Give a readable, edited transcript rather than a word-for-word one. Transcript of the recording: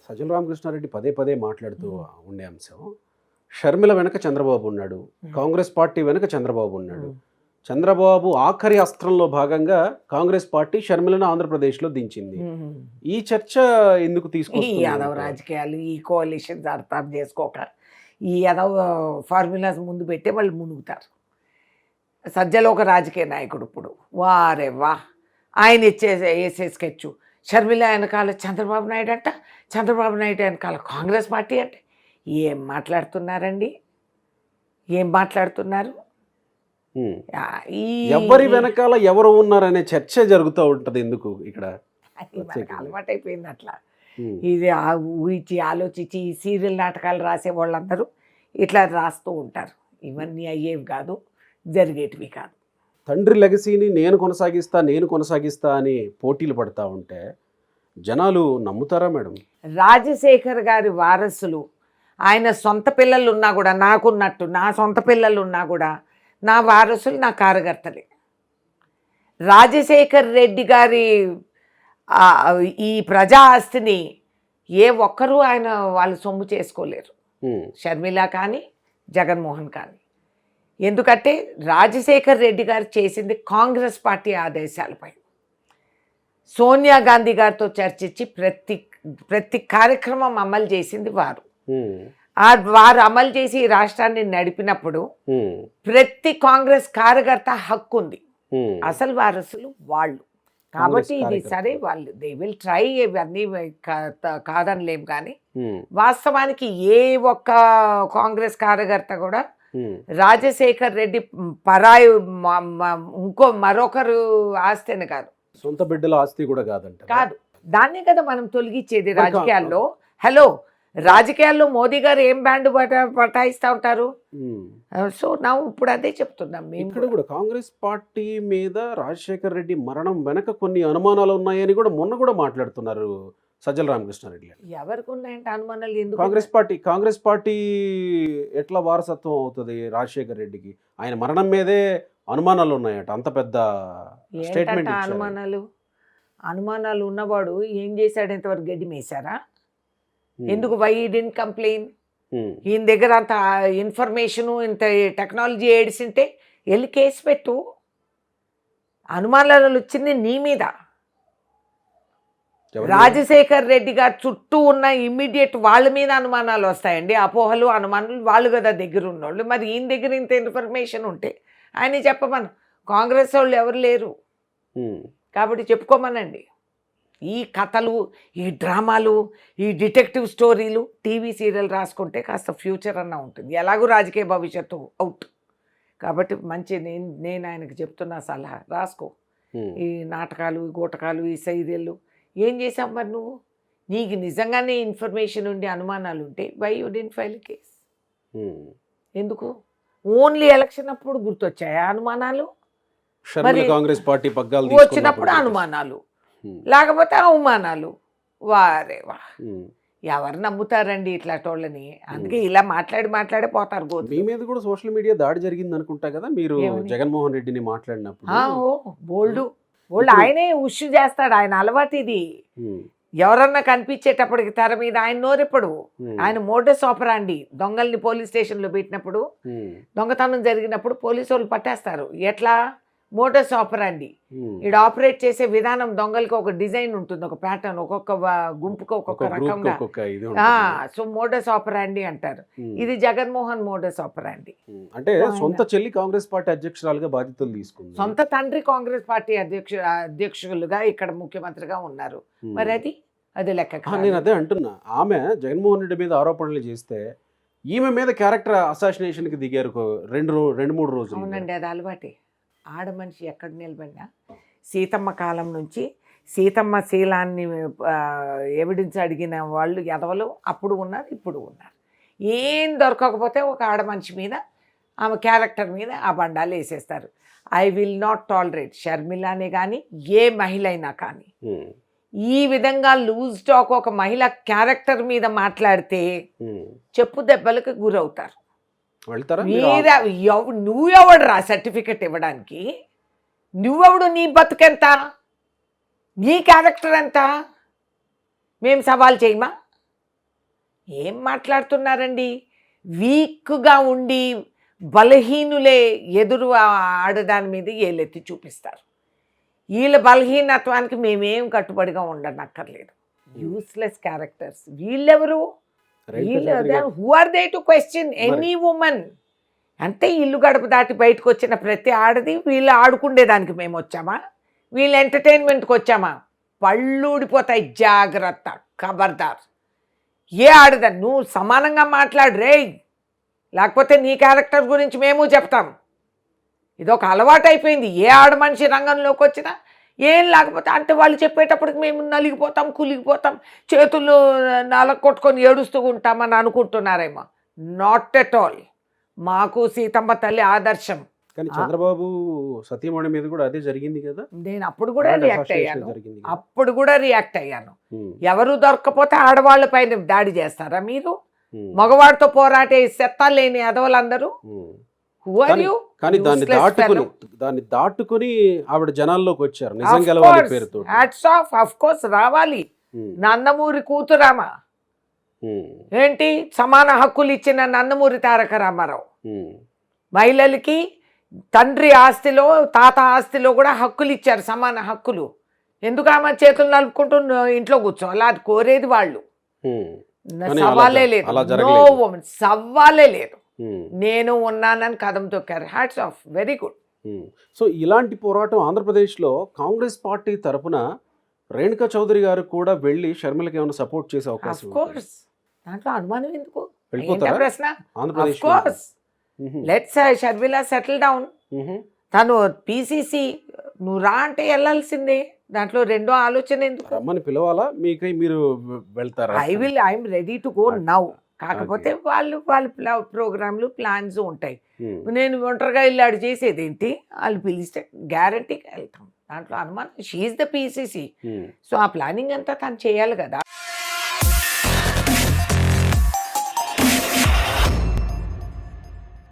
సజ్జల రామకృష్ణారెడ్డి పదే పదే మాట్లాడుతూ ఉండే అంశం, షర్మిల వెనక చంద్రబాబు ఉన్నాడు, కాంగ్రెస్ పార్టీ వెనక చంద్రబాబు ఉన్నాడు. చంద్రబాబు ఆఖరి అస్త్రంలో భాగంగా కాంగ్రెస్ పార్టీ షర్మిలను ఆంధ్రప్రదేశ్లో దించింది. ఈ చర్చ ఎందుకు ఈ తీసుకొస్తుంది యాదవ అంటారు? రాజకీయాలు ఈ కోalitions అర్థం చేసుకోక ఈ యాదవ ఫార్ములాస్ ముందు పెట్టే వాళ్ళు మునుగుతారు. సజ్జలో ఒక రాజకీయ నాయకుడు ఇప్పుడు వారే వా ఆయన వేసే స్కెచ్ షర్మిల వెనకాల చంద్రబాబు నాయుడు అంట, చంద్రబాబు నాయుడు వెనకాల కాంగ్రెస్ పార్టీ అంటే ఏం మాట్లాడుతున్నారండి, ఏం మాట్లాడుతున్నారు? ఉమ్. ఈ ఎవరి వెనకాల ఎవరు ఉన్నారనే చర్చ జరుగుతూ ఉంటది ఎందుకు ఇక్కడ? అది మనకు అలవాటు అయిపోయింది అట్లా. ఉమ్. ఇది ఊహించి ఆలోచించి ఈ సీరియల్ నాటకాలు రాసే వాళ్ళందరూ ఇట్లా రాస్తూ ఉంటారు. ఇవన్నీ అయ్యేవి కాదు, జరిగేటివి కాదు. తండ్రి లెగసీని నేను కొనసాగిస్తా అని పోటీలు పడతా ఉంటే జనాలు నమ్ముతారా మేడం? రాజశేఖర్ గారి వారసులు ఆయన సొంత పిల్లలు ఉన్నా కూడా, నాకున్నట్టు నా సొంత పిల్లలు ఉన్నా కూడా నా వారసులు నా కార్యకర్తలే. రాజశేఖర్ రెడ్డి గారి ఈ ప్రజా ఆస్తిని ఏ ఒక్కరూ ఆయన వాళ్ళు సొమ్ము చేసుకోలేరు, షర్మిల కానీ జగన్మోహన్ కానీ. ఎందుకంటే రాజశేఖర్ రెడ్డి గారు చేసింది కాంగ్రెస్ పార్టీ ఆదేశాలపై. సోనియా గాంధీ గారితో చర్చించి ప్రతి కార్యక్రమం అమలు చేసింది వారు. వారు అమలు చేసి ఈ రాష్ట్రాన్ని నడిపినప్పుడు ప్రతి కాంగ్రెస్ కార్యకర్త హక్కు ఉంది. అసలు వారసులు వాళ్ళు కాబట్టి ఇది సరే, వాళ్ళు దే విల్ ట్రై, ఇవన్నీ కాదనిలేం. కానీ వాస్తవానికి ఏ ఒక్క కాంగ్రెస్ కార్యకర్త కూడా రాజశేఖర్ రెడ్డి పరాయి మరొకరు ఆస్తి అని కాదు, సొంత బిడ్డల ఆస్తి కూడా కాదు. దాన్నే కదా మనం తొలగించేది రాజకీయాల్లో. హలో, రాజకీయాల్లో మోదీ గారు ఏం బ్యాండ్ పటాయిస్తూ ఉంటారు. సో నా ఇప్పుడు అదే చెప్తున్నాం మేము. ఇక్కడ కూడా కాంగ్రెస్ పార్టీ మీద రాజశేఖర్ రెడ్డి మరణం వెనక కొన్ని అనుమానాలు ఉన్నాయని కూడా మొన్న కూడా మాట్లాడుతున్నారు సజ్జల రామకృష్ణారెడ్డి. ఎవరికి ఉన్నాయంటే అనుమానాలు? ఎందుకు? కాంగ్రెస్ పార్టీ ఎట్లా వారసత్వం అవుతుంది రాజశేఖర్ రెడ్డికి? ఆయన మరణం మీదే అనుమానాలు ఉన్నాయట. అంత పెద్ద స్టేట్మెంట్. అనుమానాలు ఉన్నవాడు ఏం చేశాడు? ఇంతవరకు గడ్డి మేశారా? ఎందుకు వై డిడ్ కంప్లైన్? ఈయన దగ్గర అంత ఇన్ఫర్మేషను ఇంత టెక్నాలజీ ఏడిసింటే వెళ్ళి కేసు పెట్టు. అనుమానాలు వచ్చింది నీ మీద. రాజశేఖర్ రెడ్డి గారు చుట్టూ ఉన్న ఇమ్మీడియట్ వాళ్ళ మీద అనుమానాలు వస్తాయండి. అపోహలు అనుమానాలు వాళ్ళు కదా దగ్గర ఉన్నోళ్ళు. మరి ఈయన దగ్గర ఇంత ఇన్ఫర్మేషన్ ఉంటే ఆయన చెప్పమను. కాంగ్రెస్ వాళ్ళు ఎవరు లేరు కాబట్టి చెప్పుకోమనండి. ఈ కథలు, ఈ డ్రామాలు, ఈ డిటెక్టివ్ స్టోరీలు, టీవీ సీరియల్ రాసుకుంటే కాస్త ఫ్యూచర్ అన్న ఉంటుంది. ఎలాగూ రాజకీయ భవిష్యత్తు అవుట్ కాబట్టి మంచి నేను ఆయనకు చెప్తున్నా సలహా, రాసుకో. ఈ నాటకాలు, ఈ గూటకాలు, ఈ సీరియళ్ళు ఏం చేసావు మరి నువ్వు? నీకు నిజంగానే ఇన్ఫర్మేషన్ ఉండి అనుమానాలు ఉంటే why you didn't file case? ఎందుకు? ఓన్లీ ఎలక్షన్ అప్పుడు గుర్తొచ్చాయా అనుమానాలు? కాంగ్రెస్ పార్టీ వచ్చినప్పుడు అనుమానాలు, లేకపోతే అవమానాలు. వారే వా, ఎవరు నమ్ముతారండి ఇట్లాంటోళ్ళని? అందుకే ఇలా మాట్లాడి పోతారు. మీ మీద కూడా సోషల్ మీడియా దాడి జరిగింది అనుకుంటా కదా మీరు జగన్మోహన్ రెడ్డిని మాట్లాడినప్పుడు? బోల్డ్ ఆయనే ఉష్ చేస్తాడు. ఆయన అలవాటు ఇది. ఎవరన్నా కనిపించేటప్పటికి తెర మీద ఆయన నోరెప్పుడు. ఆయన మోడస్ ఆపరాండి. దొంగల్ని పోలీస్ స్టేషన్లో పెట్టినప్పుడు, దొంగతనం జరిగినప్పుడు పోలీసు వాళ్ళు పట్టేస్తారు. ఎట్లా? మోడస్ ఆపరాండి. ఇక్కడ ఆపరేట్ చేసే విధానం, దొంగలకి ఒక డిజైన్ ఉంటుంది, ఒక ప్యాటర్న్, ఒక్కొక్క గుంపుకి ఒక్కొక్క రకంగా. సో మోడస్ ఆపరాండి అంటారు. ఇది జగన్మోహన్ మోడస్ ఆపరాండి. అంటే సొంత చెల్లి కాంగ్రెస్ పార్టీ అధ్యక్షురాలుగా బాధ్యతలు తీసుకుంది, సొంత తండ్రి కాంగ్రెస్ పార్టీ అధ్యక్షులుగా ఇక్కడ ముఖ్యమంత్రిగా ఉన్నారు. మరి అది లెక్క. నేను అదే అంటున్నా. ఆమె జగన్మోహన్ రెడ్డి మీద ఆరోపణలు చేస్తే ఈమె మీద క్యారెక్టర్ అసాసినేషన్ కి దిగారు 2-3 రోజులు. అవునండి, అది అలవాటే. ఆడ మనిషి ఎక్కడ నిలబడినా సీతమ్మ కాలం నుంచి సీతమ్మ శీలాన్ని ఎవిడెన్స్ అడిగిన వాళ్ళు ఎదవలు అప్పుడు ఉన్నారు, ఇప్పుడు ఉన్నారు. ఏం దొరకకపోతే ఒక ఆడ మనిషి మీద, ఆమె క్యారెక్టర్ మీద ఆ బండాలు వేసేస్తారు. I will not tolerate. షర్మిలానే కానీ ఏ మహిళ అయినా కానీ ఈ విధంగా లూజ్ టాక్ ఒక మహిళ క్యారెక్టర్ మీద మాట్లాడితే చెప్పు దెబ్బలకు గురవుతారు. నువ్వెవడు రా సర్టిఫికెట్ ఇవ్వడానికి? నువ్వెవడు? నీ బతుకెంత? నీ క్యారెక్టర్ ఎంత? మేము సవాల్ చేయమా? ఏం మాట్లాడుతున్నారండి? వీక్గా ఉండి బలహీనులే ఎదురు ఆడదాని మీద ఏలెత్తి చూపిస్తారు. వీళ్ళ బలహీనత్వానికి మేమేం కట్టుబడిగా ఉండనక్కర్లేదు. యూస్లెస్ క్యారెక్టర్స్ వీళ్ళెవరు? రేణుకా చౌదరి గారు who are they to question any women? అంటే ఇల్లు గడప దాటి బయటకు వచ్చిన ప్రతి ఆడది వీళ్ళు ఆడుకుండేదానికి మేము వచ్చామా? వీళ్ళు ఎంటర్టైన్మెంట్కి వచ్చామా? పళ్ళు ఊడిపోతాయి, జాగ్రత్త, ఖబర్దార్. ఏ ఆడదని నువ్వు సమానంగా మాట్లాడు రే, లేకపోతే నీ క్యారెక్టర్ గురించి మేము చెప్తాం. ఇదొక అలవాటు అయిపోయింది. ఏ ఆడ మనిషి రంగంలోకి వచ్చినా ఏం లేకపోతే అంటే వాళ్ళు చెప్పేటప్పటికి మేము నలిగిపోతాం, కులిగిపోతాం, చేతులు నలకొట్టుకొని ఏడుస్తూ ఉంటామని అనుకుంటున్నారేమో. Not at all. మాకు సీతమ్మ తల్లి ఆదర్శం. కానీ చంద్రబాబు సతీమణి మీద కూడా అదే జరిగింది కదా, నేను అప్పుడు కూడా అలాంటి రియాక్ట్ association అయ్యాను. జరిగింది కదా. అప్పుడు కూడా రియాక్ట్ అయ్యాను. ఉమ్, ఎవరు దొరకపోతే ఆడవాళ్ళపైన దాడి చేస్తారా మీరు? ఉమ్, మగవాడితో పోరాటే సెత్తా లేని ఎదవలందరూ. ఉమ్. Who are you? కానీ దాన్ని దాటుకుని ఆవిడ జనాల్లోకి వచ్చారు నిజం గెలవాలి పేరుతో. హ్యాట్స్ ఆఫ్, ఆఫ్ కోర్స్ రావాలి. నందమూరి కూతురామా ఏంటి? సమాన హక్కులు ఇచ్చిన నందమూరి తారక రామారావు మహిళలకి తండ్రి ఆస్తిలో తాత ఆస్తిలో కూడా హక్కులు ఇచ్చారు, సమాన హక్కులు. ఎందుకు ఆమె చేతులు నలుపుకుంటూ ఇంట్లో కూర్చోవాలి? అది కోరేది వాళ్ళు. సవాలే లేదు, నో ఉమెన్, సవాలే లేదు. నేను ఉన్నానని కదం తొక్కారు. Hats off, very good. So ఇలాంటి పోరాటం ఆంధ్రప్రదేశ్లో కాంగ్రెస్ పార్టీ తరపున రేణుకా చౌదరి గారు కూడా వెళ్ళి షర్మిలకి ఏమైనా సపోర్ట్ చేసే ఆఫ్ అవకాశం కోర్స్, దాంట్లో అనుమానం ఎందుకు? వెళ్ళిపోతారా? ఏంటా ప్రశ్న? Andhra Pradesh of course, let's Sharmila settle down. తను పీసీసీ నువ్వు రా అంటే వెళ్ళాల్సిందే. దాంట్లో రెండో ఆలోచన ఎందుకు? రమ్మని పిలవాలా మీకై మీరు వెళ్తారా? I'm ready to go now. కాకపోతే వాళ్ళు ప్రోగ్రాంలు ప్లాన్స్ ఉంటాయి. నేను ఒంటరిగా వెళ్ళాడు చేసేది ఏంటి? వాళ్ళు పిలిస్తే గ్యారంటీగా వెళ్తాం. దాంట్లో అనుమానం. She is the PCC. సో ఆ ప్లానింగ్ అంతా తను చేయాలి కదా.